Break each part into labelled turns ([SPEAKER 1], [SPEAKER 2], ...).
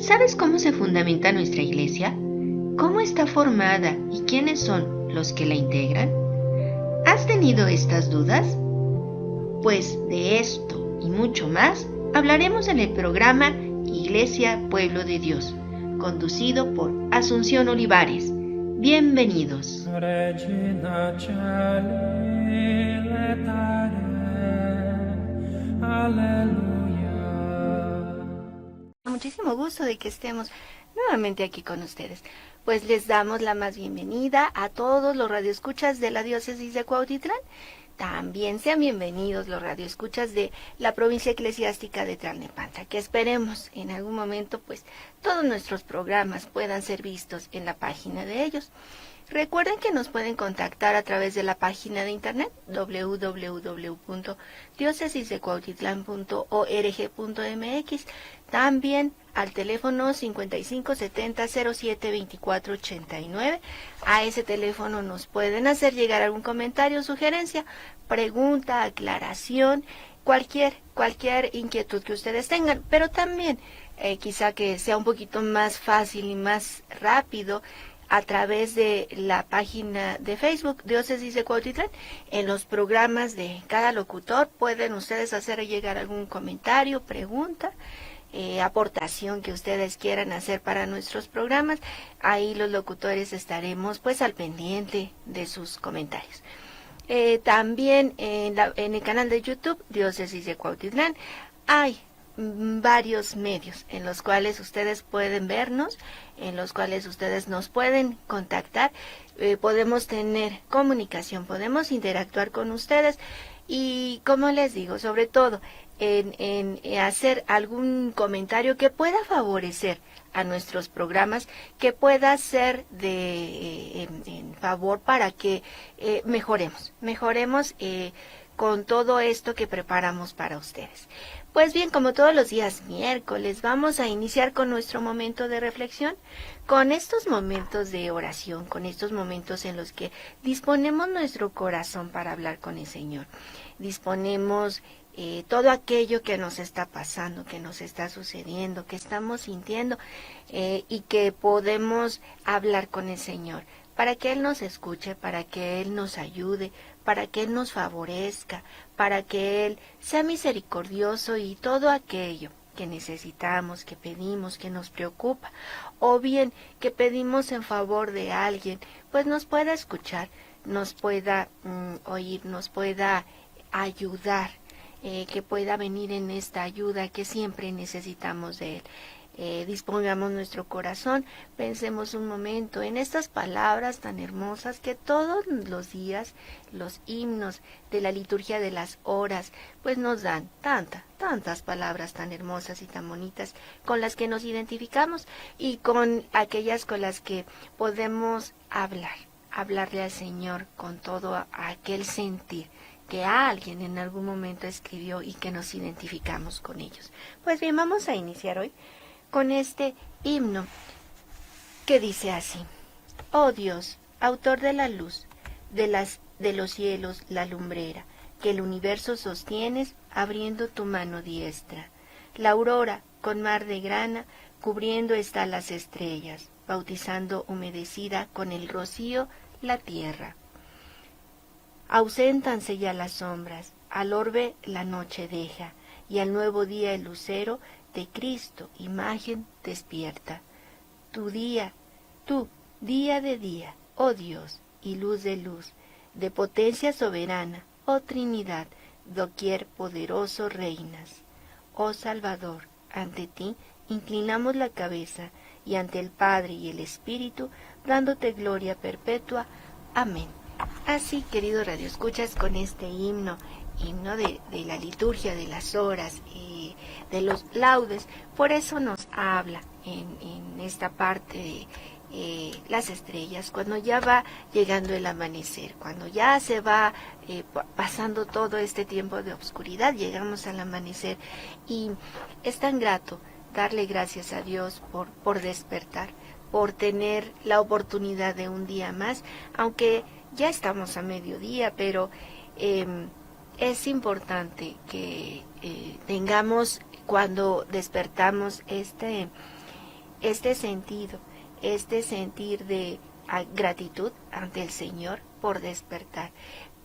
[SPEAKER 1] ¿Sabes cómo se fundamenta nuestra iglesia? ¿Cómo está formada y quiénes son los que la integran? ¿Has tenido estas dudas? Pues de esto y mucho más hablaremos en el programa Iglesia Pueblo de Dios, conducido por Asunción Olivares. Bienvenidos.
[SPEAKER 2] Regina Caeli letare, aleluya.
[SPEAKER 3] Muchísimo gusto de que estemos nuevamente aquí con ustedes. Pues les damos la más bienvenida a todos los radioescuchas de la diócesis de Cuautitlán. También sean bienvenidos los radioescuchas de la provincia eclesiástica de Tlalnepantla, que esperemos en algún momento pues todos nuestros programas puedan ser vistos en la página de ellos. Recuerden que nos pueden contactar a través de la página de internet www.diocesisdecuautitlán.org.mx, también al teléfono 55 70 07 24 89. A ese teléfono nos pueden hacer llegar algún comentario o sugerencia, pregunta, aclaración, cualquier inquietud que ustedes tengan, pero también quizá que sea un poquito más fácil y más rápido a través de la página de Facebook Diócesis de Cuautitlán. En los programas de cada locutor pueden ustedes hacer llegar algún comentario, pregunta, aportación que ustedes quieran hacer para nuestros programas. Ahí los locutores estaremos pues al pendiente de sus comentarios. También en el canal de YouTube Diócesis de Cuautitlán hay varios medios en los cuales ustedes pueden vernos, en los cuales ustedes nos pueden contactar, podemos tener comunicación, podemos interactuar con ustedes y, como les digo, sobre todo en hacer algún comentario que pueda favorecer a nuestros programas, que pueda ser en favor para que mejoremos con todo esto que preparamos para ustedes. Pues bien, como todos los días miércoles, vamos a iniciar con nuestro momento de reflexión, con estos momentos de oración, con estos momentos en los que disponemos nuestro corazón para hablar con el Señor. Disponemos todo aquello que nos está pasando, que nos está sucediendo, que estamos sintiendo y que podemos hablar con el Señor, para que Él nos escuche, para que Él nos ayude, para que Él nos favorezca, para que Él sea misericordioso y todo aquello que necesitamos, que pedimos, que nos preocupa, o bien que pedimos en favor de alguien, pues nos pueda escuchar, nos pueda oír, nos pueda ayudar, que pueda venir en esta ayuda que siempre necesitamos de Él. Dispongamos nuestro corazón, pensemos un momento en estas palabras tan hermosas que todos los días los himnos de la liturgia de las horas pues nos dan tantas palabras tan hermosas y tan bonitas con las que nos identificamos y con aquellas con las que podemos hablarle al Señor con todo aquel sentir que alguien en algún momento escribió y que nos identificamos con ellos. Pues bien, vamos a iniciar hoy con este himno que dice así: Oh Dios, autor de la luz, de los cielos la lumbrera, que el universo sostienes abriendo tu mano diestra. La aurora, con mar de grana, cubriendo está las estrellas, bautizando humedecida con el rocío la tierra. Auséntanse ya las sombras, al orbe la noche deja, y al nuevo día el lucero de Cristo, imagen despierta. Tú, día de día, oh Dios, y luz de luz, de potencia soberana, oh Trinidad, doquier poderoso reinas. Oh Salvador, ante ti inclinamos la cabeza, y ante el Padre y el Espíritu, dándote gloria perpetua. Amén. Así, queridos radioescuchas, con este himno de la liturgia de las horas, de los laudes, por eso nos habla en esta parte de las estrellas, cuando ya va llegando el amanecer, cuando ya se va pasando todo este tiempo de oscuridad, llegamos al amanecer y es tan grato darle gracias a Dios por despertar, por tener la oportunidad de un día más, aunque ya estamos a mediodía, pero es importante que tengamos cuando despertamos este sentido, este sentir de gratitud ante el Señor por despertar,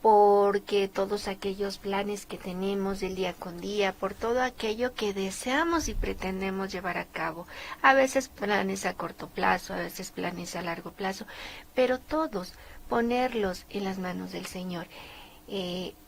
[SPEAKER 3] porque todos aquellos planes que tenemos del día con día, por todo aquello que deseamos y pretendemos llevar a cabo, a veces planes a corto plazo, a veces planes a largo plazo, pero todos ponerlos en las manos del Señor.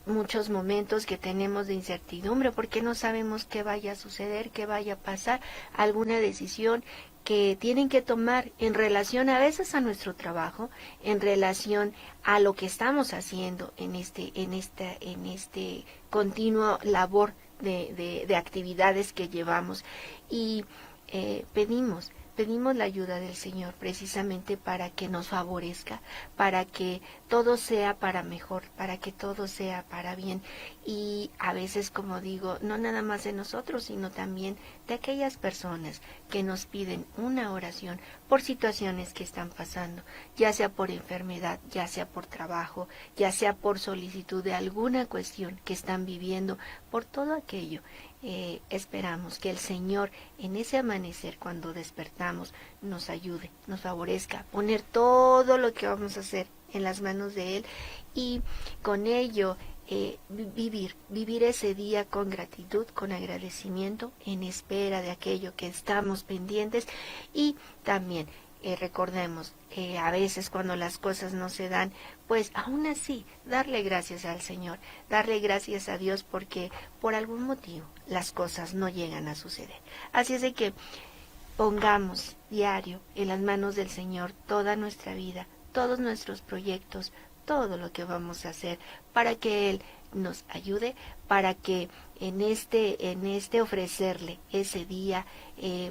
[SPEAKER 3] Muchos momentos que tenemos de incertidumbre porque no sabemos qué vaya a suceder, qué vaya a pasar, alguna decisión que tienen que tomar en relación a veces a nuestro trabajo, en relación a lo que estamos haciendo en este continuo labor de actividades que llevamos, y pedimos la ayuda del Señor precisamente para que nos favorezca, para que todo sea para mejor, para que todo sea para bien. Y a veces, como digo, no nada más de nosotros, sino también de aquellas personas que nos piden una oración por situaciones que están pasando, ya sea por enfermedad, ya sea por trabajo, ya sea por solicitud de alguna cuestión que están viviendo, por todo aquello. Esperamos que el Señor en ese amanecer, cuando despertamos, nos ayude, nos favorezca, poner todo lo que vamos a hacer en las manos de Él, y con ello vivir ese día con gratitud, con agradecimiento, en espera de aquello que estamos pendientes. Y también recordemos, a veces cuando las cosas no se dan, pues aún así darle gracias al Señor, darle gracias a Dios, porque por algún motivo las cosas no llegan a suceder. Así es de que pongamos diario en las manos del Señor toda nuestra vida, todos nuestros proyectos, todo lo que vamos a hacer, para que Él nos ayude, para que en este ofrecerle ese día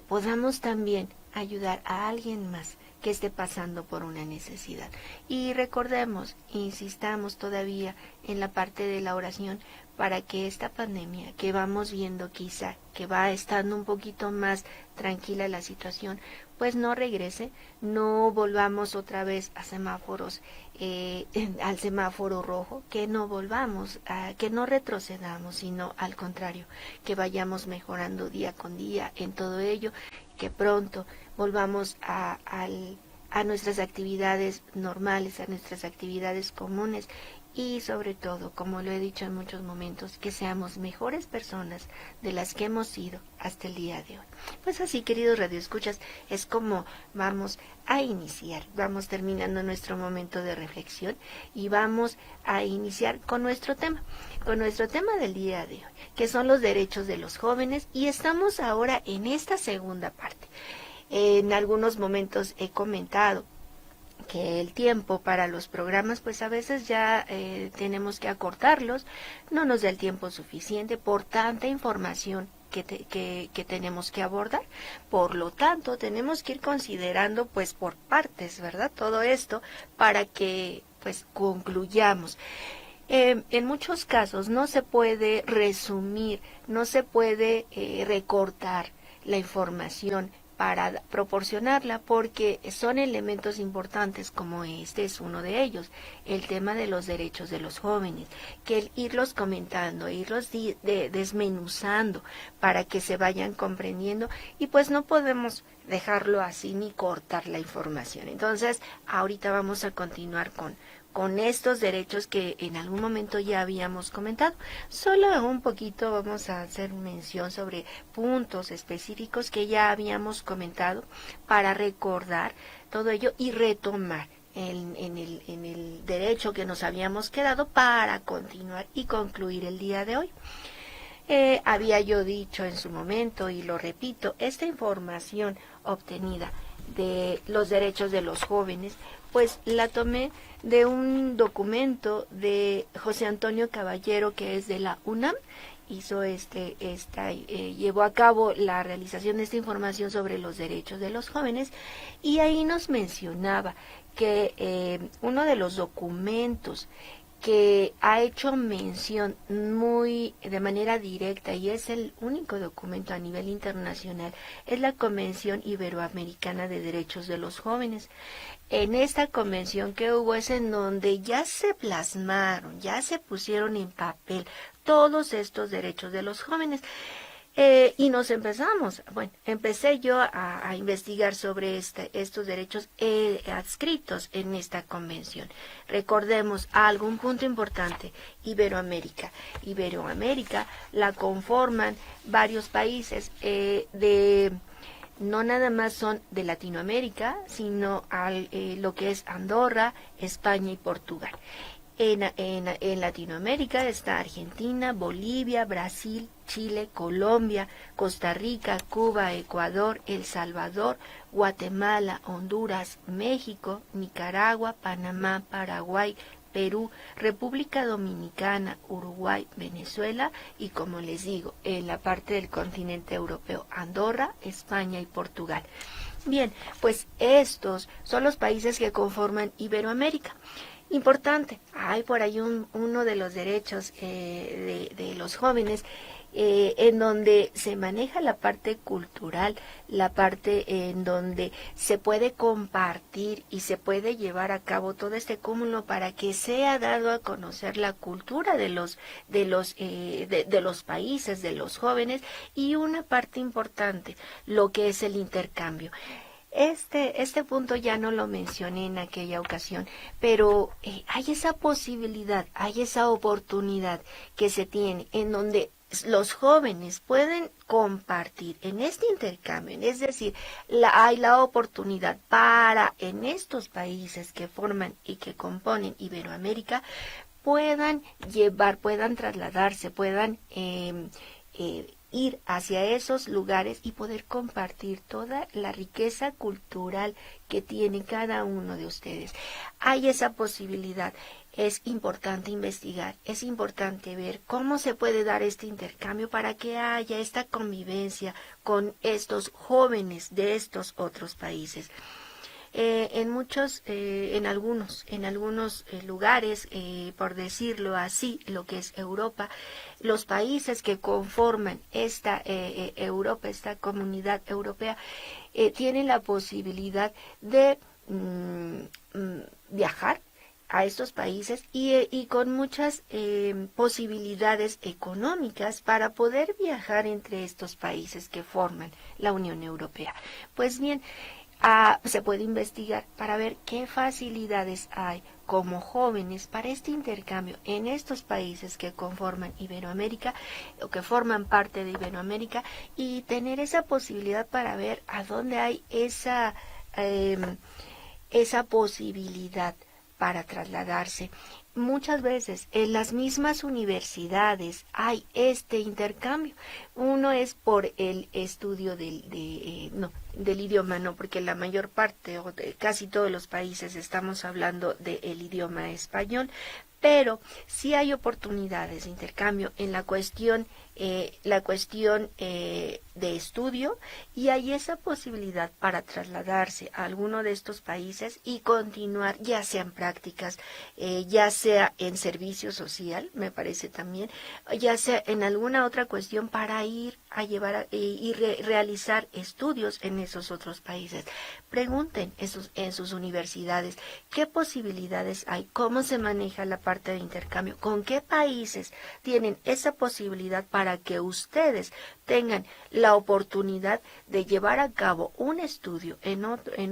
[SPEAKER 3] podamos también ayudar a alguien más que esté pasando por una necesidad. Y recordemos, insistamos todavía en la parte de la oración, para que esta pandemia que vamos viendo, quizá que va estando un poquito más tranquila la situación, pues no regrese, no volvamos otra vez a semáforos, al semáforo rojo, que no volvamos, que no retrocedamos, sino al contrario, que vayamos mejorando día con día en todo ello, que pronto volvamos a nuestras actividades normales, a nuestras actividades comunes, y sobre todo, como lo he dicho en muchos momentos, que seamos mejores personas de las que hemos sido hasta el día de hoy. Pues así, queridos radioescuchas, es como vamos a iniciar. Vamos terminando nuestro momento de reflexión y vamos a iniciar con nuestro tema del día de hoy, que son los derechos de los jóvenes, y estamos ahora en esta segunda parte. En algunos momentos he comentado que el tiempo para los programas, pues a veces ya tenemos que acortarlos, no nos da el tiempo suficiente por tanta información que tenemos que abordar. Por lo tanto, tenemos que ir considerando pues por partes, ¿verdad? Todo esto para que pues concluyamos. En muchos casos no se puede resumir, no se puede recortar la información para proporcionarla, porque son elementos importantes, como este es uno de ellos, el tema de los derechos de los jóvenes, que el irlos comentando, irlos desmenuzando para que se vayan comprendiendo, y pues no podemos dejarlo así ni cortar la información. Entonces, ahorita vamos a continuar con estos derechos que en algún momento ya habíamos comentado. Solo un poquito vamos a hacer mención sobre puntos específicos que ya habíamos comentado para recordar todo ello y retomar en el derecho que nos habíamos quedado para continuar y concluir el día de hoy. Había yo dicho en su momento, y lo repito, esta información obtenida de los derechos de los jóvenes, pues la tomé de un documento de José Antonio Caballero, que es de la UNAM. Hizo llevó a cabo la realización de esta información sobre los derechos de los jóvenes, y ahí nos mencionaba que uno de los documentos que ha hecho mención de manera directa, y es el único documento a nivel internacional, es la Convención Iberoamericana de Derechos de los Jóvenes. En esta convención que hubo es en donde ya se plasmaron, ya se pusieron en papel todos estos derechos de los jóvenes. Y nos empezamos, bueno, empecé yo a investigar sobre estos derechos adscritos en esta convención. Recordemos algún punto importante, Iberoamérica. Iberoamérica la conforman varios países no nada más son de Latinoamérica, sino lo que es Andorra, España y Portugal. En Latinoamérica está Argentina, Bolivia, Brasil, Chile, Colombia, Costa Rica, Cuba, Ecuador, El Salvador, Guatemala, Honduras, México, Nicaragua, Panamá, Paraguay, Perú, República Dominicana, Uruguay, Venezuela y, como les digo, en la parte del continente europeo, Andorra, España y Portugal. Bien, pues estos son los países que conforman Iberoamérica. Importante, hay por ahí uno de los derechos de los jóvenes en donde se maneja la parte cultural, la parte en donde se puede compartir y se puede llevar a cabo todo este cúmulo para que sea dado a conocer la cultura de los países, de los jóvenes, y una parte importante, lo que es el intercambio. Este punto ya no lo mencioné en aquella ocasión, pero hay esa posibilidad, hay esa oportunidad que se tiene en donde los jóvenes pueden compartir en este intercambio, es decir, hay la oportunidad para en estos países que forman y que componen Iberoamérica puedan trasladarse, puedan ir hacia esos lugares y poder compartir toda la riqueza cultural que tiene cada uno de ustedes. Hay esa posibilidad. Es importante investigar, es importante ver cómo se puede dar este intercambio para que haya esta convivencia con estos jóvenes de estos otros países. En algunos lugares, por decirlo así, lo que es Europa, los países que conforman esta Europa, esta comunidad europea, tienen la posibilidad de viajar a estos países y con muchas posibilidades económicas para poder viajar entre estos países que forman la Unión Europea. Pues bien, se puede investigar para ver qué facilidades hay como jóvenes para este intercambio en estos países que conforman Iberoamérica o que forman parte de Iberoamérica y tener esa posibilidad para ver a dónde hay esa posibilidad para trasladarse. Muchas veces en las mismas universidades hay este intercambio. Uno es por el estudio del idioma, no, porque la mayor parte o de casi todos los países estamos hablando del idioma español, pero sí hay oportunidades de intercambio en la cuestión de estudio, y hay esa posibilidad para trasladarse a alguno de estos países y continuar, ya sea en prácticas, ya sea en servicio social, me parece también, ya sea en alguna otra cuestión para ir a realizar estudios en esos otros países. Pregunten en sus universidades qué posibilidades hay, cómo se maneja la parte de intercambio, con qué países tienen esa posibilidad para que ustedes tengan la oportunidad de llevar a cabo un estudio en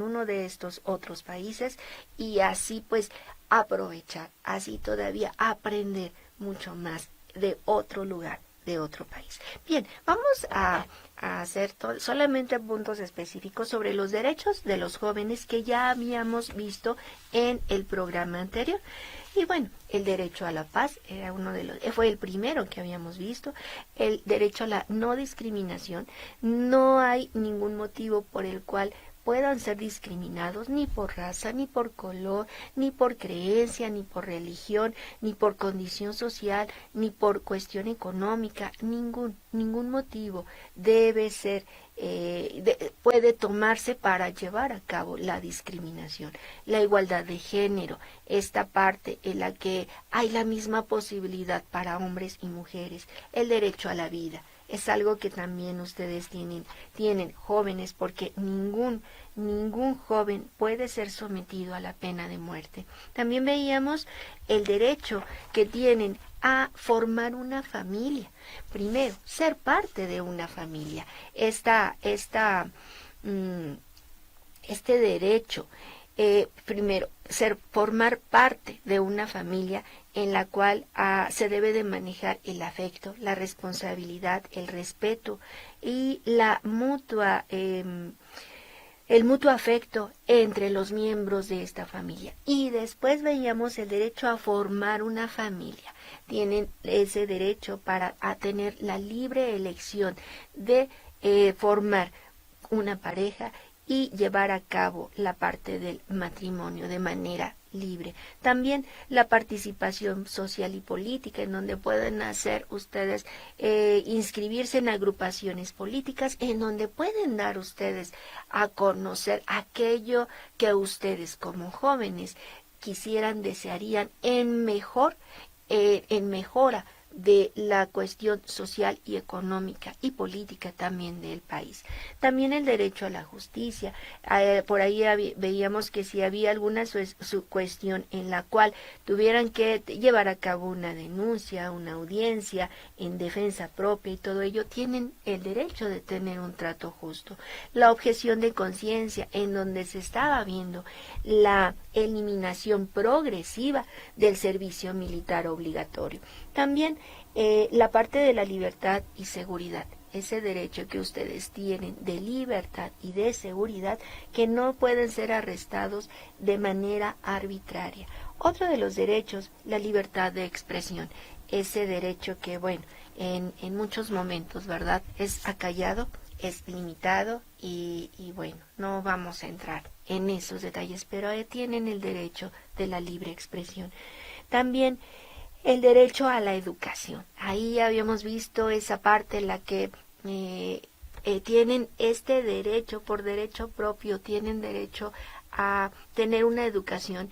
[SPEAKER 3] uno de estos otros países y así pues aprovechar, así todavía aprender mucho más de otro lugar, de otro país. Bien, vamos a hacer solamente puntos específicos sobre los derechos de los jóvenes que ya habíamos visto en el programa anterior. Y bueno, el derecho a la paz era fue el primero que habíamos visto. El derecho a la no discriminación. No hay ningún motivo por el cual puedan ser discriminados ni por raza, ni por color, ni por creencia, ni por religión, ni por condición social, ni por cuestión económica. Ningún motivo debe ser puede tomarse para llevar a cabo la discriminación. La igualdad de género, esta parte en la que hay la misma posibilidad para hombres y mujeres. El derecho a la vida, es algo que también ustedes tienen jóvenes, porque ningún joven puede ser sometido a la pena de muerte. También veíamos el derecho que tienen a formar una familia. Primero, ser parte de una familia. Este derecho, primero, formar parte de una familia en la cual se debe de manejar el afecto, la responsabilidad, el respeto y el mutuo afecto entre los miembros de esta familia. Y después veíamos el derecho a formar una familia. Tienen ese derecho a tener la libre elección de formar una pareja y llevar a cabo la parte del matrimonio de manera libre. También la participación social y política, en donde pueden hacer ustedes inscribirse en agrupaciones políticas, en donde pueden dar ustedes a conocer aquello que ustedes como jóvenes quisieran, desearían en mejora de la cuestión social y económica y política también del país. También el derecho a la justicia. Por ahí veíamos que si había alguna su cuestión en la cual tuvieran que llevar a cabo una denuncia, una audiencia en defensa propia y todo ello, tienen el derecho de tener un trato justo. La objeción de conciencia, en donde se estaba viendo la eliminación progresiva del servicio militar obligatorio. También la parte de la libertad y seguridad, ese derecho que ustedes tienen de libertad y de seguridad, que no pueden ser arrestados de manera arbitraria. Otro de los derechos, la libertad de expresión, ese derecho que, bueno, en muchos momentos, ¿verdad?, es acallado, es limitado y bueno, no vamos a entrar en esos detalles, pero tienen el derecho de la libre expresión. También el derecho a la educación. Ahí habíamos visto esa parte en la que tienen este derecho, por derecho propio, tienen derecho a tener una educación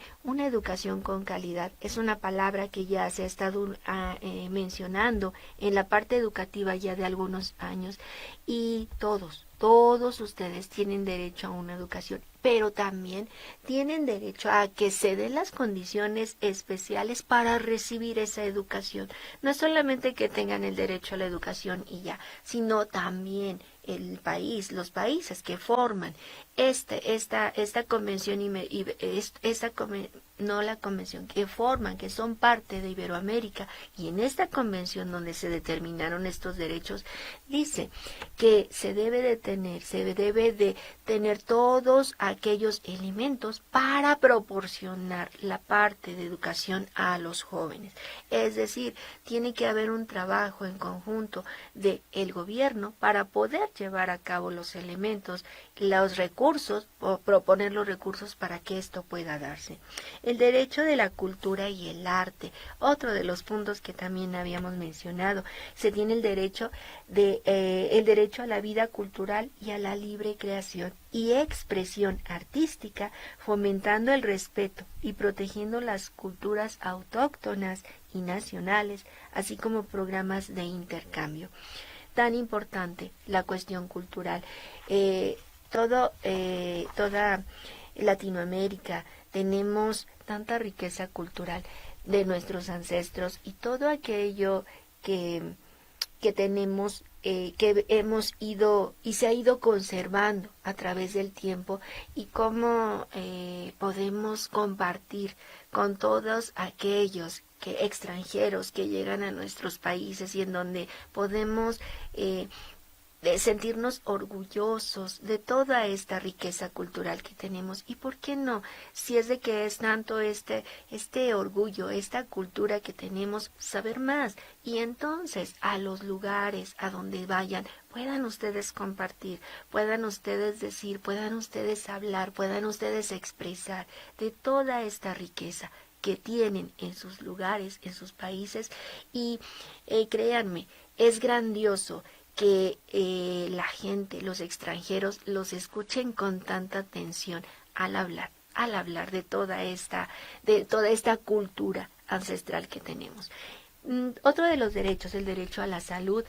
[SPEAKER 3] con calidad. Es una palabra que ya se ha estado mencionando en la parte educativa ya de algunos años, y todos ustedes tienen derecho a una educación, pero también tienen derecho a que se den las condiciones especiales para recibir esa educación. No es solamente que tengan el derecho a la educación y ya, sino también el país, los países que forman esta convención que forman, que son parte de Iberoamérica, y en esta convención donde se determinaron estos derechos, dice que se debe de tener todos aquellos elementos para proporcionar la parte de educación a los jóvenes. Es decir, tiene que haber un trabajo en conjunto del gobierno para poder llevar a cabo los elementos, los recursos, o proponer los recursos para que esto pueda darse. El derecho de la cultura y el arte, otro de los puntos que también habíamos mencionado. Se tiene el derecho a la vida cultural y a la libre creación y expresión artística, fomentando el respeto y protegiendo las culturas autóctonas y nacionales, así como programas de intercambio. Tan importante la cuestión cultural. Toda Latinoamérica tenemos tanta riqueza cultural de nuestros ancestros, y todo aquello que tenemos, que hemos ido y se ha ido conservando a través del tiempo, y cómo podemos compartir con todos aquellos extranjeros que llegan a nuestros países, y en donde podemos de sentirnos orgullosos de toda esta riqueza cultural que tenemos. Y por qué no, si es de que es tanto este orgullo, esta cultura que tenemos, saber más, y entonces a los lugares a donde vayan puedan ustedes compartir, puedan ustedes decir, puedan ustedes hablar, puedan ustedes expresar de toda esta riqueza que tienen en sus lugares, en sus países. Y créanme, es grandioso que la gente, los extranjeros, los escuchen con tanta atención al hablar de toda esta cultura ancestral que tenemos. Otro de los derechos, el derecho a la salud,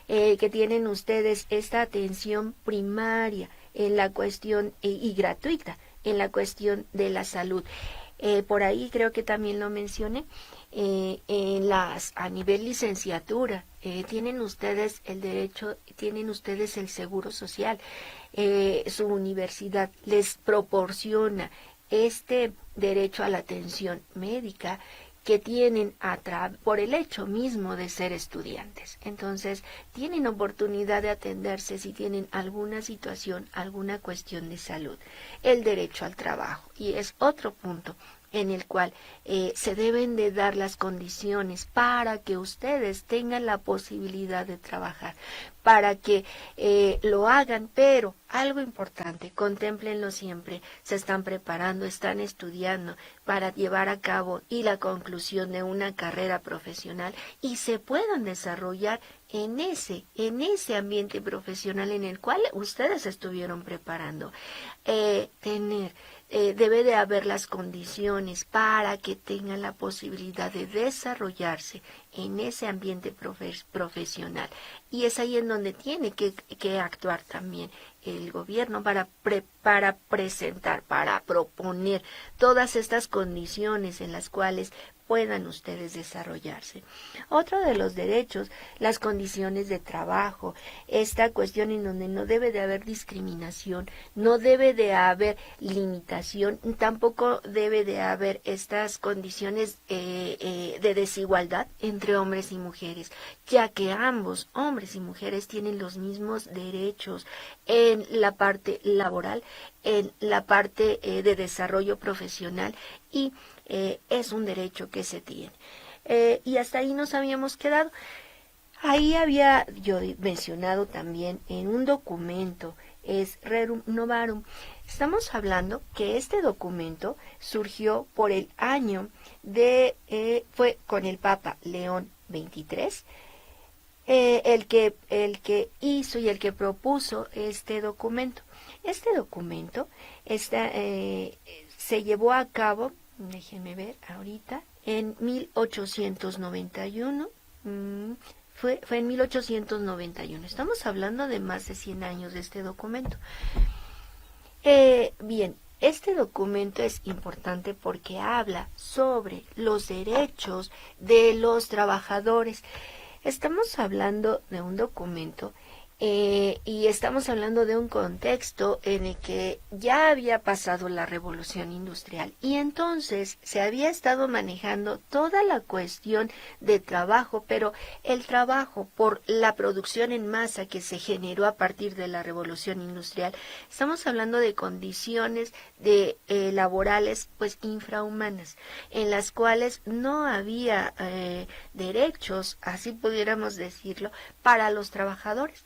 [SPEAKER 3] que tienen ustedes esta atención primaria en la cuestión y gratuita en la cuestión de la salud. Por ahí creo que también lo mencioné, a nivel licenciatura, tienen ustedes el derecho, tienen ustedes el seguro social, su universidad les proporciona este derecho a la atención médica que tienen por el hecho mismo de ser estudiantes. Entonces, tienen oportunidad de atenderse si tienen alguna situación, alguna cuestión de salud. El derecho al trabajo, y es otro punto en el cual se deben de dar las condiciones para que ustedes tengan la posibilidad de trabajar, para que lo hagan, pero algo importante, contémplenlo siempre, se están preparando, están estudiando para llevar a cabo y la conclusión de una carrera profesional y se puedan desarrollar en ese ambiente profesional en el cual ustedes estuvieron preparando. Debe de haber las condiciones para que tengan la posibilidad de desarrollarse en ese ambiente profesional. Y es ahí en donde tiene que actuar también el gobierno para presentar, para proponer todas estas condiciones en las cuales puedan ustedes desarrollarse. Otro de los derechos, las condiciones de trabajo, esta cuestión en donde no debe de haber discriminación, no debe de haber limitación, tampoco debe de haber estas condiciones de desigualdad entre hombres y mujeres, ya que ambos, hombres y mujeres, tienen los mismos derechos en la parte laboral, en la parte de desarrollo profesional y es un derecho que se tiene. Y hasta ahí nos habíamos quedado. Ahí había yo mencionado también en un documento, es Rerum Novarum. Estamos hablando que este documento surgió por el año fue con el Papa León XXIII, el que hizo y el que propuso este documento. Este documento se llevó a cabo, déjenme ver ahorita, en 1891, fue en 1891, estamos hablando de más de 100 años de este documento. Bien, este documento es importante porque habla sobre los derechos de los trabajadores. Estamos hablando de un documento y estamos hablando de un contexto en el que ya había pasado la revolución industrial y entonces se había estado manejando toda la cuestión de trabajo, pero el trabajo por la producción en masa que se generó a partir de la revolución industrial. Estamos hablando de condiciones laborales pues infrahumanas, en las cuales no había derechos, así pudiéramos decirlo, para los trabajadores.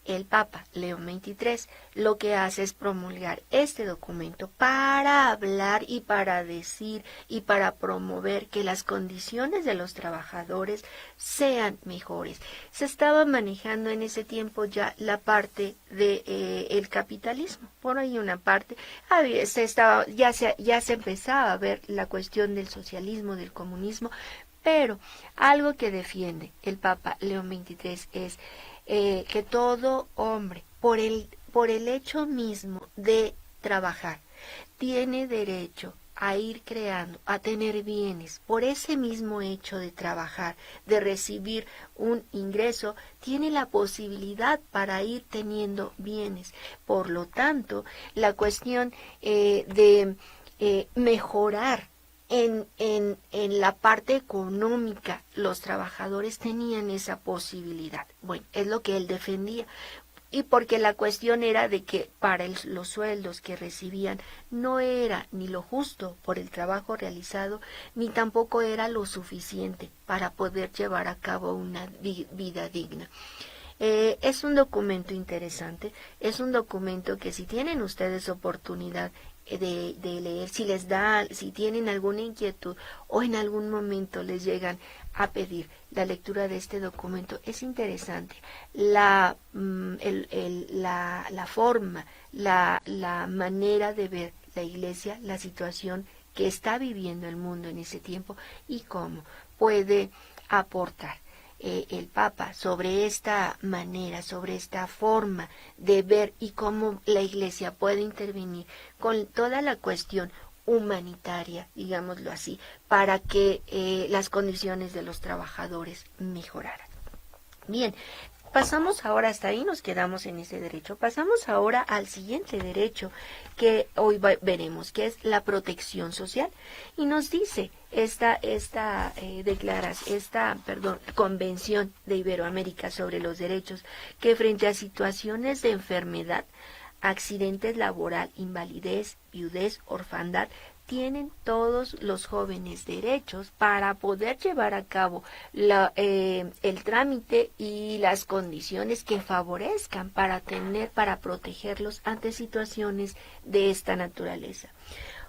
[SPEAKER 3] El Papa León XXIII lo que hace es promulgar este documento para hablar y para decir y para promover que las condiciones de los trabajadores sean mejores. Se estaba manejando en ese tiempo ya la parte de el capitalismo, por ahí una parte, ya se empezaba a ver la cuestión del socialismo, del comunismo, pero algo que defiende el Papa León XXIII es que todo hombre, por el hecho mismo de trabajar, tiene derecho a ir creando, a tener bienes. Por ese mismo hecho de trabajar, de recibir un ingreso, tiene la posibilidad para ir teniendo bienes. Por lo tanto, la cuestión de mejorar en la parte económica, los trabajadores tenían esa posibilidad. Bueno, es lo que él defendía. Y porque la cuestión era de que para los sueldos que recibían no era ni lo justo por el trabajo realizado, ni tampoco era lo suficiente para poder llevar a cabo una vida digna. Es un documento interesante, es un documento que si tienen ustedes oportunidad de leer, si tienen alguna inquietud o en algún momento les llegan a pedir la lectura de este documento, es interesante la forma, la manera de ver la Iglesia, la situación que está viviendo el mundo en ese tiempo y cómo puede aportar el Papa sobre esta manera, sobre esta forma de ver y cómo la Iglesia puede intervenir con toda la cuestión humanitaria, digámoslo así, para que las condiciones de los trabajadores mejoraran? Bien, pasamos ahora, hasta ahí nos quedamos en ese derecho. Pasamos ahora al siguiente derecho que hoy veremos, que es la protección social. Y nos dice esta Convención de Iberoamérica sobre los Derechos, que frente a situaciones de enfermedad, accidentes laboral, invalidez, viudez, orfandad, tienen todos los jóvenes derechos para poder llevar a cabo el trámite y las condiciones que favorezcan para protegerlos ante situaciones de esta naturaleza.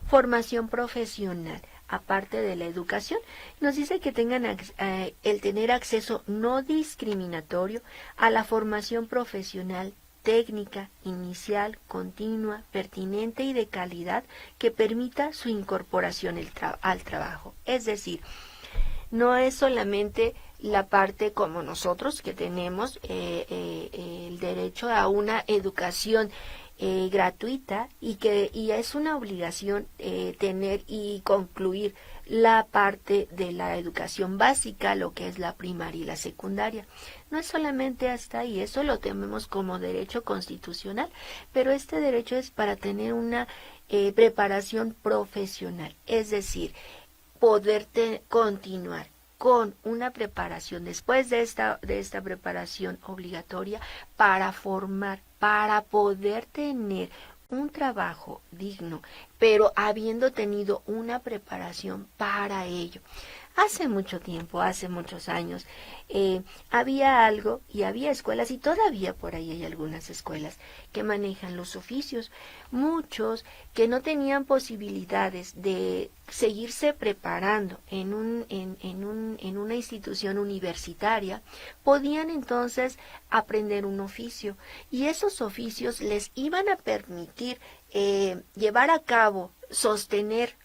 [SPEAKER 3] Formación profesional, aparte de la educación, nos dice que tengan el tener acceso no discriminatorio a la formación profesional técnica, inicial, continua, pertinente y de calidad que permita su incorporación al trabajo. Es decir, no es solamente la parte como nosotros que tenemos el derecho a una educación gratuita y es una obligación tener y concluir la parte de la educación básica, lo que es la primaria y la secundaria. No es solamente hasta ahí, eso lo tenemos como derecho constitucional, pero este derecho es para tener una preparación profesional, es decir, poder continuar con una preparación después de esta preparación obligatoria para poder tener un trabajo digno, pero habiendo tenido una preparación para ello. Hace mucho tiempo, hace muchos años, había algo y había escuelas, y todavía por ahí hay algunas escuelas que manejan los oficios. Muchos que no tenían posibilidades de seguirse preparando en una institución universitaria, podían entonces aprender un oficio, y esos oficios les iban a permitir llevar a cabo, sostener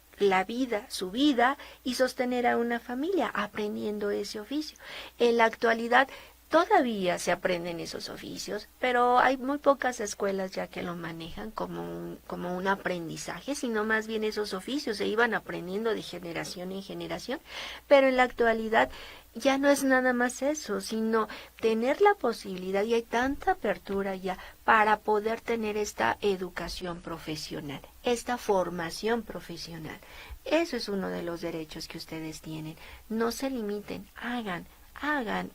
[SPEAKER 3] su vida y sostener a una familia aprendiendo ese oficio. En la actualidad todavía se aprenden esos oficios, pero hay muy pocas escuelas ya que lo manejan como un aprendizaje, sino más bien esos oficios se iban aprendiendo de generación en generación, pero en la actualidad ya no es nada más eso, sino tener la posibilidad, y hay tanta apertura ya para poder tener esta educación profesional, esta formación profesional. Eso es uno de los derechos que ustedes tienen. No se limiten, hagan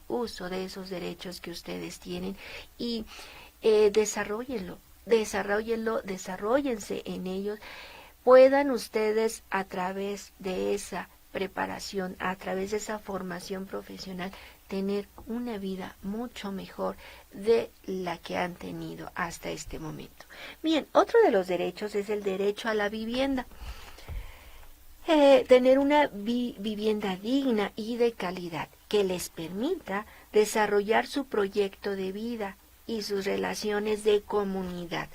[SPEAKER 3] uso de esos derechos que ustedes tienen y desarróllense en ellos. Puedan ustedes, a través de esa preparación, a través de esa formación profesional, tener una vida mucho mejor de la que han tenido hasta este momento. Bien, otro de los derechos es el derecho a la vivienda. Tener una vivienda digna y de calidad que les permita desarrollar su proyecto de vida y sus relaciones de comunidad.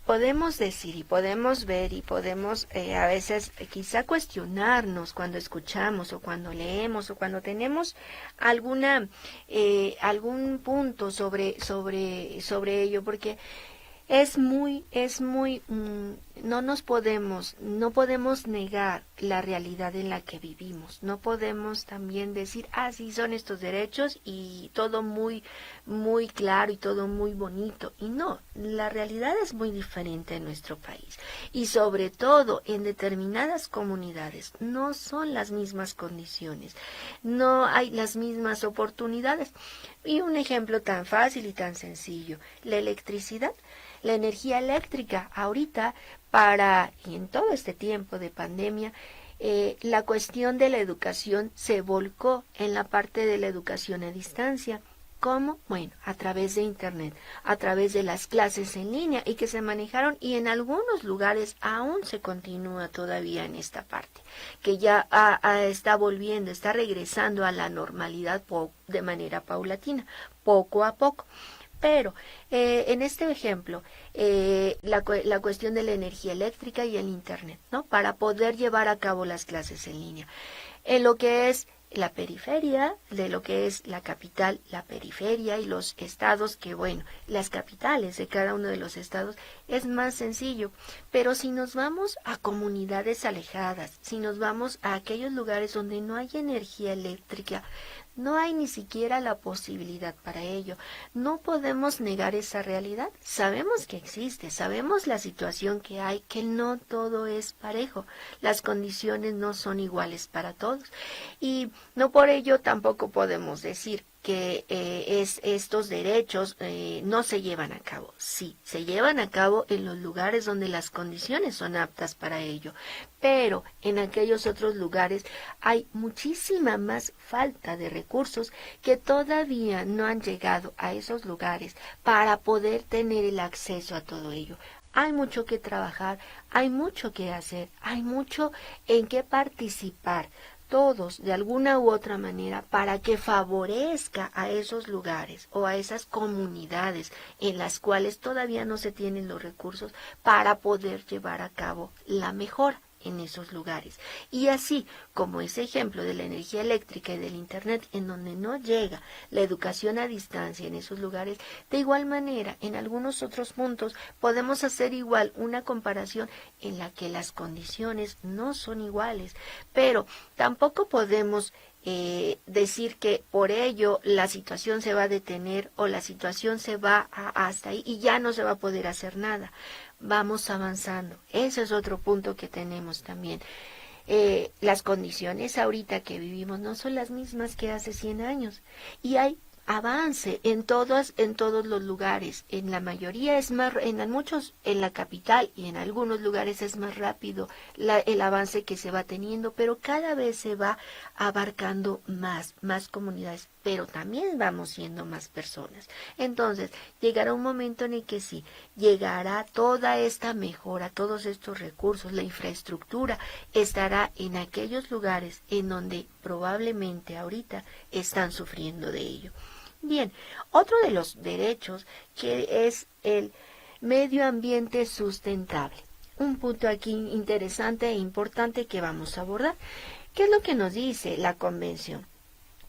[SPEAKER 3] Podemos decir y podemos ver y podemos a veces quizá cuestionarnos cuando escuchamos o cuando leemos o cuando tenemos algún punto sobre ello, porque no podemos negar la realidad en la que vivimos. No podemos también decir, sí, son estos derechos y todo muy, muy claro y todo muy bonito. Y no, la realidad es muy diferente en nuestro país. Y sobre todo en determinadas comunidades no son las mismas condiciones, no hay las mismas oportunidades. Y un ejemplo tan fácil y tan sencillo, la electricidad. La energía eléctrica ahorita y en todo este tiempo de pandemia, la cuestión de la educación se volcó en la parte de la educación a distancia. ¿Cómo? Bueno, a través de Internet, a través de las clases en línea y que se manejaron, y en algunos lugares aún se continúa todavía en esta parte, que ya está regresando a la normalidad de manera paulatina, poco a poco. Pero en este ejemplo, la cuestión de la energía eléctrica y el Internet, ¿no? Para poder llevar a cabo las clases en línea. En lo que es la periferia de lo que es la capital, la periferia y los estados, que bueno, las capitales de cada uno de los estados es más sencillo, pero si nos vamos a comunidades alejadas, si nos vamos a aquellos lugares donde no hay energía eléctrica, no hay ni siquiera la posibilidad para ello. No podemos negar esa realidad. Sabemos que existe, sabemos la situación que hay, que no todo es parejo. Las condiciones no son iguales para todos. Y no por ello tampoco podemos decir que estos derechos no se llevan a cabo. Sí, se llevan a cabo en los lugares donde las condiciones son aptas para ello, pero en aquellos otros lugares hay muchísima más falta de recursos que todavía no han llegado a esos lugares para poder tener el acceso a todo ello. Hay mucho que trabajar, hay mucho que hacer, hay mucho en que participar todos de alguna u otra manera para que favorezca a esos lugares o a esas comunidades en las cuales todavía no se tienen los recursos para poder llevar a cabo la mejora en esos lugares. Y así como ese ejemplo de la energía eléctrica y del internet en donde no llega la educación a distancia en esos lugares, de igual manera en algunos otros puntos podemos hacer igual una comparación en la que las condiciones no son iguales, pero tampoco podemos decir que por ello la situación se va a detener o la situación se va hasta ahí y ya no se va a poder hacer nada. Vamos avanzando. Ese es otro punto que tenemos también. Las condiciones ahorita que vivimos no son las mismas que hace 100 años y hay avance en todos los lugares. En la mayoría es más, en muchos, en la capital y en algunos lugares es más rápido el avance que se va teniendo, pero cada vez se va abarcando más comunidades, pero también vamos siendo más personas. Entonces, llegará un momento en el que sí, llegará toda esta mejora, todos estos recursos, la infraestructura estará en aquellos lugares en donde probablemente ahorita están sufriendo de ello. Bien, otro de los derechos que es el medio ambiente sustentable. Un punto aquí interesante e importante que vamos a abordar. ¿Qué es lo que nos dice la Convención?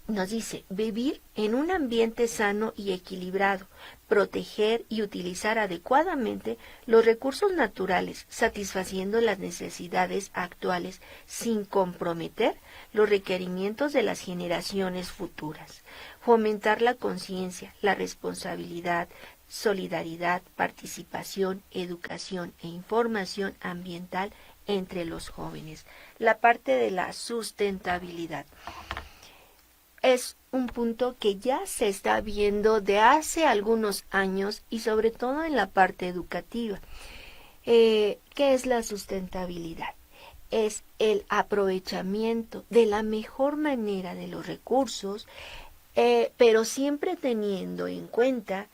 [SPEAKER 3] Nos dice vivir en un ambiente sano y equilibrado, proteger y utilizar adecuadamente los recursos naturales, satisfaciendo las necesidades actuales sin comprometer los requerimientos de las generaciones futuras, fomentar la conciencia, la responsabilidad, solidaridad, participación, educación e información ambiental entre los jóvenes. La parte de la sustentabilidad es un punto que ya se está viendo de hace algunos años y sobre todo en la parte educativa. ¿Qué es la sustentabilidad? Es el aprovechamiento de la mejor manera de los recursos, pero siempre teniendo en cuenta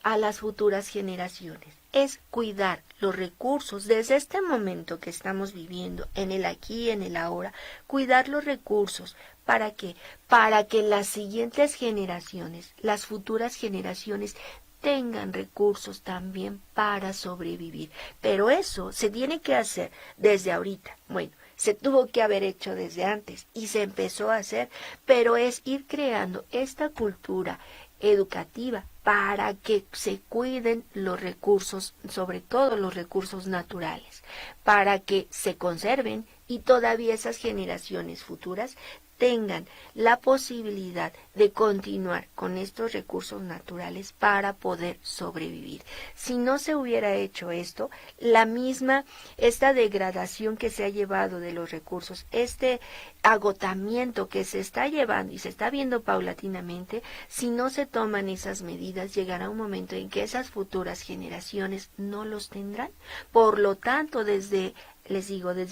[SPEAKER 3] a las futuras generaciones. Es cuidar los recursos desde este momento que estamos viviendo, en el aquí y en el ahora, cuidar los recursos. ¿Para qué? Para que las siguientes generaciones, las futuras generaciones, tengan recursos también para sobrevivir. Pero eso se tiene que hacer desde ahorita. Bueno, se tuvo que haber hecho desde antes y se empezó a hacer, pero es ir creando esta cultura educativa para que se cuiden los recursos, sobre todo los recursos naturales, para que se conserven y todavía esas generaciones futuras tengan la posibilidad de continuar con estos recursos naturales para poder sobrevivir. Si no se hubiera hecho esto, esta degradación que se ha llevado de los recursos, este agotamiento que se está llevando y se está viendo paulatinamente, si no se toman esas medidas, llegará un momento en que esas futuras generaciones no los tendrán. Por lo tanto, desde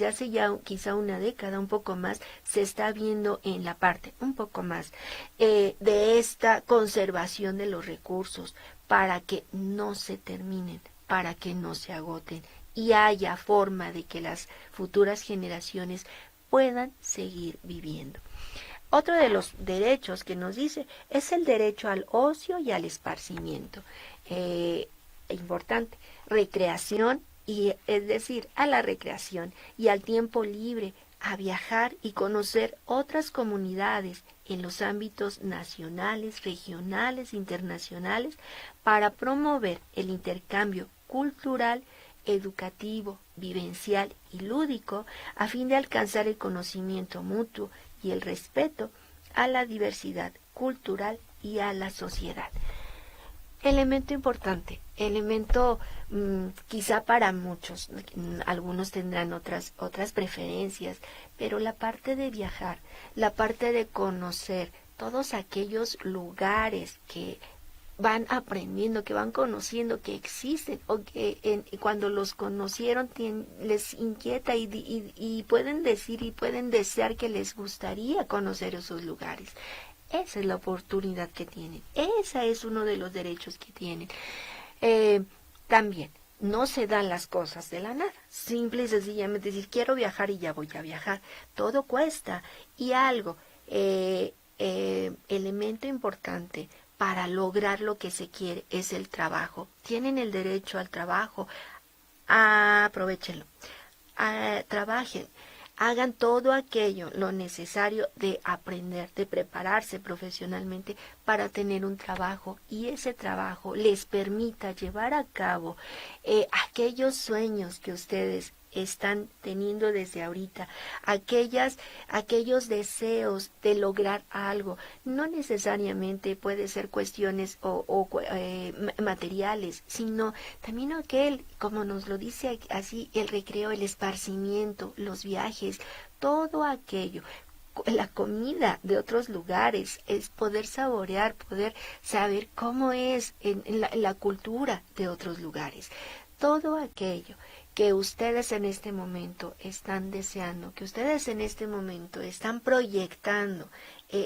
[SPEAKER 3] hace ya quizá una década, un poco más, se está viendo en la parte un poco más de esta conservación de los recursos para que no se terminen, para que no se agoten y haya forma de que las futuras generaciones puedan seguir viviendo. Otro de los derechos que nos dice es el derecho al ocio y al esparcimiento. Importante, recreación, y es decir, a la recreación y al tiempo libre, a viajar y conocer otras comunidades en los ámbitos nacionales, regionales, internacionales, para promover el intercambio cultural, educativo, vivencial y lúdico, a fin de alcanzar el conocimiento mutuo y el respeto a la diversidad cultural y a la sociedad. Elemento importante, elemento quizá para muchos, algunos tendrán otras preferencias, pero la parte de viajar, la parte de conocer todos aquellos lugares que van aprendiendo, que van conociendo, que existen, o que cuando los conocieron les inquieta y pueden decir y pueden desear que les gustaría conocer esos lugares. Esa es la oportunidad que tienen. Ese es uno de los derechos que tienen. También, no se dan las cosas de la nada. Simple y sencillamente decir, quiero viajar y ya voy a viajar. Todo cuesta. Y algo, elemento importante para lograr lo que se quiere es el trabajo. Tienen el derecho al trabajo. Aprovechenlo. Trabajen. Hagan todo aquello, lo necesario de aprender, de prepararse profesionalmente para tener un trabajo, y ese trabajo les permita llevar a cabo aquellos sueños que ustedes están teniendo desde ahorita, aquellos deseos de lograr algo. No necesariamente puede ser cuestiones materiales, sino también aquel, como nos lo dice así, el recreo, el esparcimiento, los viajes, todo aquello. La comida de otros lugares, es poder saborear, poder saber cómo es en la cultura de otros lugares. Todo aquello que ustedes en este momento están deseando, que ustedes en este momento están proyectando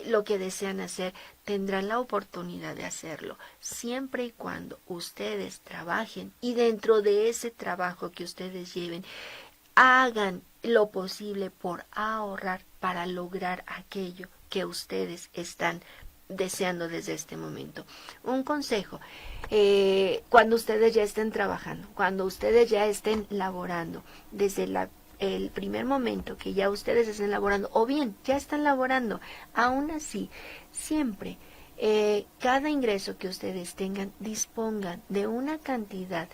[SPEAKER 3] lo que desean hacer, tendrán la oportunidad de hacerlo, siempre y cuando ustedes trabajen, y dentro de ese trabajo que ustedes lleven, hagan lo posible por ahorrar para lograr aquello que ustedes están deseando desde este momento. Un consejo, cuando ustedes ya estén trabajando, cuando ustedes ya estén laborando, desde el primer momento que ya ustedes estén laborando, o bien ya están laborando, aún así, siempre, cada ingreso que ustedes tengan, dispongan de una cantidad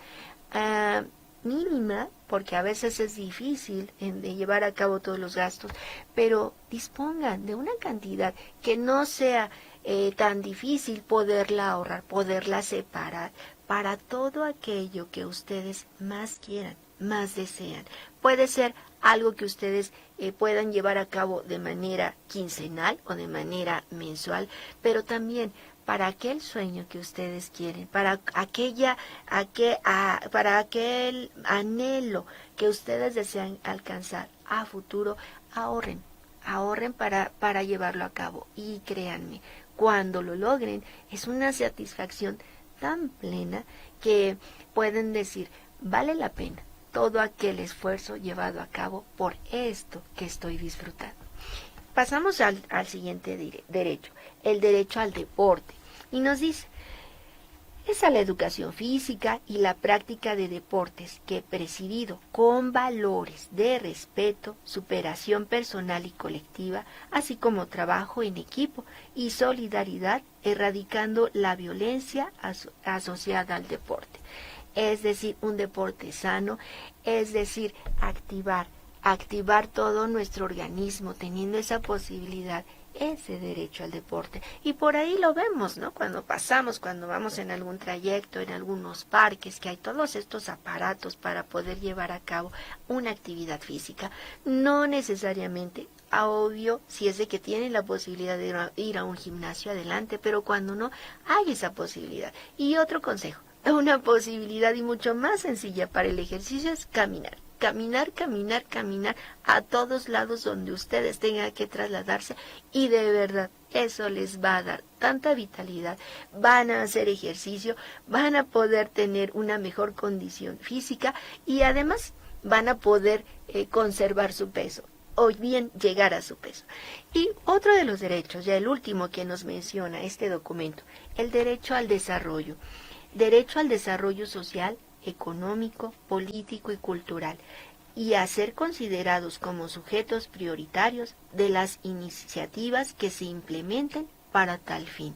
[SPEAKER 3] mínima, porque a veces es difícil de llevar a cabo todos los gastos, pero dispongan de una cantidad que no sea tan difícil poderla ahorrar, poderla separar para todo aquello que ustedes más quieran, más desean. Puede ser algo que ustedes puedan llevar a cabo de manera quincenal o de manera mensual, pero también para aquel sueño que ustedes quieren, para para aquel anhelo que ustedes desean alcanzar a futuro, ahorren para llevarlo a cabo. Y créanme, cuando lo logren, es una satisfacción tan plena que pueden decir, vale la pena todo aquel esfuerzo llevado a cabo por esto que estoy disfrutando. Pasamos al siguiente derecho, el derecho al deporte. Y nos dice, es a la educación física y la práctica de deportes que, presidido con valores de respeto, superación personal y colectiva, así como trabajo en equipo y solidaridad, erradicando la violencia asociada al deporte. Es decir, un deporte sano, es decir, activar todo nuestro organismo, teniendo esa posibilidad, ese derecho al deporte. Y por ahí lo vemos, ¿no? Cuando vamos en algún trayecto, en algunos parques, que hay todos estos aparatos para poder llevar a cabo una actividad física. No necesariamente, obvio, si es de que tienen la posibilidad de ir a un gimnasio, adelante, pero cuando no, hay esa posibilidad. Y otro consejo, una posibilidad y mucho más sencilla para el ejercicio es caminar. Caminar a todos lados donde ustedes tengan que trasladarse, y de verdad eso les va a dar tanta vitalidad, van a hacer ejercicio, van a poder tener una mejor condición física y además van a poder conservar su peso o bien llegar a su peso. Y otro de los derechos, ya el último que nos menciona este documento, el derecho al desarrollo. Derecho al desarrollo social, económico, político y cultural. y a ser considerados como sujetos prioritarios de las iniciativas que se implementen para tal fin.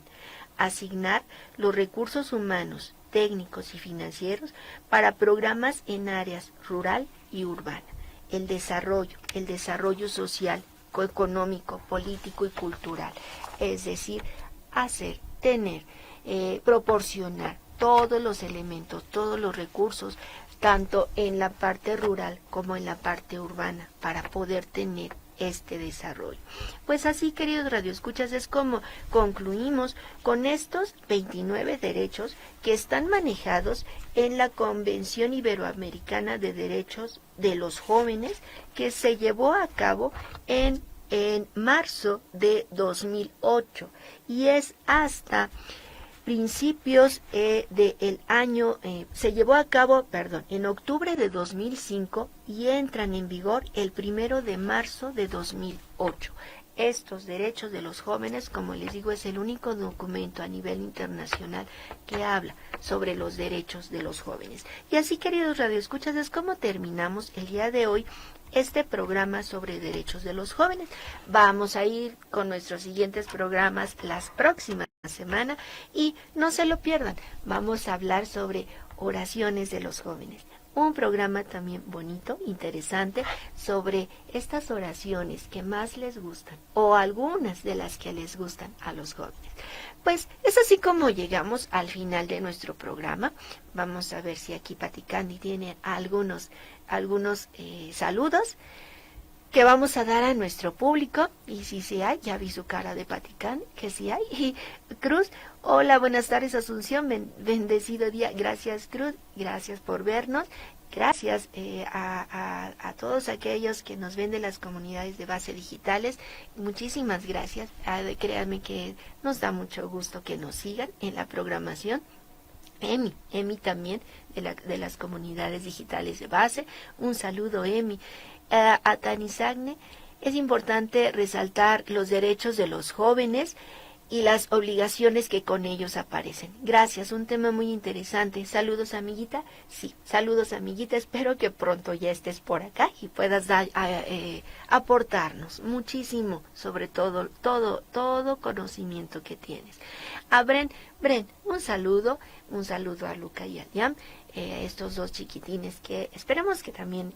[SPEAKER 3] Asignar los recursos humanos, técnicos y financieros para programas en áreas rural y urbana. El desarrollo social, económico, político y cultural. Es decir, hacer, tener, proporcionar todos los elementos, todos los recursos, tanto en la parte rural como en la parte urbana, para poder tener este desarrollo. Pues así, queridos radioescuchas, es como concluimos con estos 29 derechos que están manejados en la Convención Iberoamericana de Derechos de los Jóvenes, que se llevó a cabo en marzo de 2008 y es hasta principios del año, se llevó a cabo, en octubre de 2005 y entran en vigor el 1 de marzo de 2008. Estos derechos de los jóvenes, como les digo, es el único documento a nivel internacional que habla sobre los derechos de los jóvenes. Y así, queridos radioescuchas, es como terminamos el día de hoy este programa sobre derechos de los jóvenes. Vamos a ir con nuestros siguientes programas las próximas semanas y no se lo pierdan. Vamos a hablar sobre oraciones de los jóvenes. Un programa también bonito, interesante, sobre estas oraciones que más les gustan o algunas de las que les gustan a los jóvenes. Pues es así como llegamos al final de nuestro programa. Vamos a ver si aquí Pati Candy tiene algunos saludos que vamos a dar a nuestro público. Y sí hay, ya vi su cara de Pati Candy, que sí hay. Y Cruz, hola, buenas tardes Asunción, bendecido día. Gracias Cruz, gracias por vernos. Gracias a todos aquellos que nos ven de las comunidades de base digitales. Muchísimas gracias. Créanme que nos da mucho gusto que nos sigan en la programación. Emi también de las comunidades digitales de base. Un saludo, Emi. A Tanisagne, es importante resaltar los derechos de los jóvenes y las obligaciones que con ellos aparecen. Gracias, un tema muy interesante. Saludos, amiguita. Sí, saludos, amiguita. Espero que pronto ya estés por acá y puedas aportarnos muchísimo sobre todo conocimiento que tienes. A Bren, un saludo a Luca y a Liam, estos dos chiquitines que esperamos que también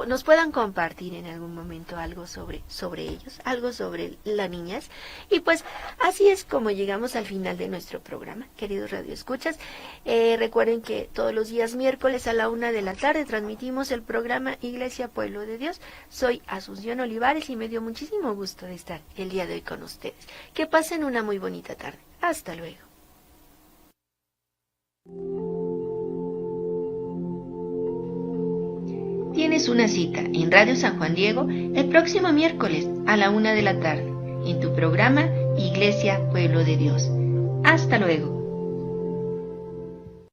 [SPEAKER 3] nos puedan compartir en algún momento algo sobre ellos, algo sobre la niñez. Y pues así es como llegamos al final de nuestro programa, queridos radioescuchas. Recuerden que todos los días miércoles a la 1 de la tarde transmitimos el programa Iglesia Pueblo de Dios. Soy Asunción Olivares y me dio muchísimo gusto de estar el día de hoy con ustedes. Que pasen una muy bonita tarde. Hasta luego.
[SPEAKER 1] Tienes una cita en Radio San Juan Diego el próximo miércoles a la 1 de la tarde en tu programa Iglesia Pueblo de Dios. Hasta luego.